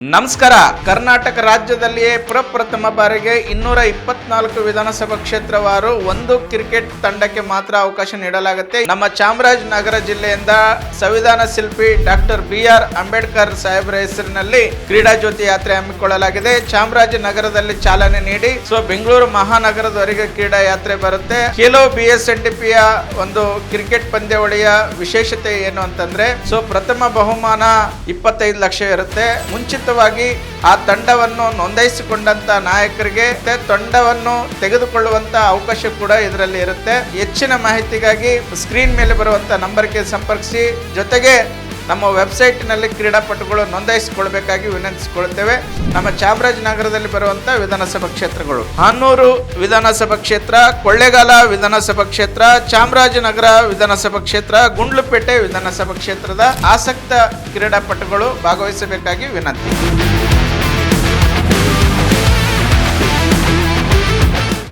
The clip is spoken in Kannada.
ನಮಸ್ಕಾರ. ಕರ್ನಾಟಕ ರಾಜ್ಯದಲ್ಲಿಯೇ ಪ್ರಪ್ರಥಮ ಬಾರಿಗೆ 224 ವಿಧಾನಸಭಾ ಕ್ಷೇತ್ರವಾರು ಒಂದು ಕ್ರಿಕೆಟ್ ತಂಡಕ್ಕೆ ಮಾತ್ರ ಅವಕಾಶ ನೀಡಲಾಗುತ್ತೆ. ನಮ್ಮ ಚಾಮರಾಜನಗರ ಜಿಲ್ಲೆಯಿಂದ ಸಂವಿಧಾನ ಶಿಲ್ಪಿ ಡಾಕ್ಟರ್ BR ಅಂಬೇಡ್ಕರ್ ಸಾಹೇಬರ ಹೆಸರಿನಲ್ಲಿ ಕ್ರೀಡಾ ಜ್ಯೋತಿ ಯಾತ್ರೆ ಹಮ್ಮಿಕೊಳ್ಳಲಾಗಿದೆ. ಚಾಮರಾಜನಗರದಲ್ಲಿ ಚಾಲನೆ ನೀಡಿ ಬೆಂಗಳೂರು ಮಹಾನಗರದವರೆಗೆ ಕ್ರೀಡಾ ಯಾತ್ರೆ ಬರುತ್ತೆ. ಖೇಲೋ BSNDP ಯ ಒಂದು ಕ್ರಿಕೆಟ್ ಪಂದ್ಯಾವಳಿಯ ವಿಶೇಷತೆ ಏನು ಅಂತಂದ್ರೆ ಪ್ರಥಮ ಬಹುಮಾನ 25 ಲಕ್ಷ ಇರುತ್ತೆ. ಮುಂಚಿತವಾಗಿ ಆ ತಂಡವನ್ನು ನೋಂದಾಯಿಸಿಕೊಂಡಂತ ನಾಯಕರಿಗೆ ತಂಡವನ್ನು ತೆಗೆದುಕೊಳ್ಳುವಂತ ಅವಕಾಶ ಕೂಡ ಇದರಲ್ಲಿ ಇರುತ್ತೆ. ಹೆಚ್ಚಿನ ಮಾಹಿತಿಗಾಗಿ ಸ್ಕ್ರೀನ್ ಮೇಲೆ ಬರುವಂತ ನಂಬರ್ಗೆ ಸಂಪರ್ಕಿಸಿ. ಜೊತೆಗೆ ನಮ್ಮ ವೆಬ್ಸೈಟ್ನಲ್ಲಿ ಕ್ರೀಡಾಪಟುಗಳು ನೋಂದಾಯಿಸಿಕೊಳ್ಬೇಕಾಗಿ ವಿನಂತಿಸಿಕೊಳ್ಳುತ್ತೇವೆ. ನಮ್ಮ ಚಾಮರಾಜನಗರದಲ್ಲಿ ಬರುವಂತ ವಿಧಾನಸಭಾ ಕ್ಷೇತ್ರಗಳು: ಹಾನೂರು ವಿಧಾನಸಭಾ ಕ್ಷೇತ್ರ, ಕೊಳ್ಳೇಗಾಲ ವಿಧಾನಸಭಾ ಕ್ಷೇತ್ರ, ಚಾಮರಾಜನಗರ ವಿಧಾನಸಭಾ ಕ್ಷೇತ್ರ, ಗುಂಡ್ಲುಪೇಟೆ ವಿಧಾನಸಭಾ ಕ್ಷೇತ್ರದ ಆಸಕ್ತ ಕ್ರೀಡಾಪಟುಗಳು ಭಾಗವಹಿಸಬೇಕಾಗಿ ವಿನಂತಿ.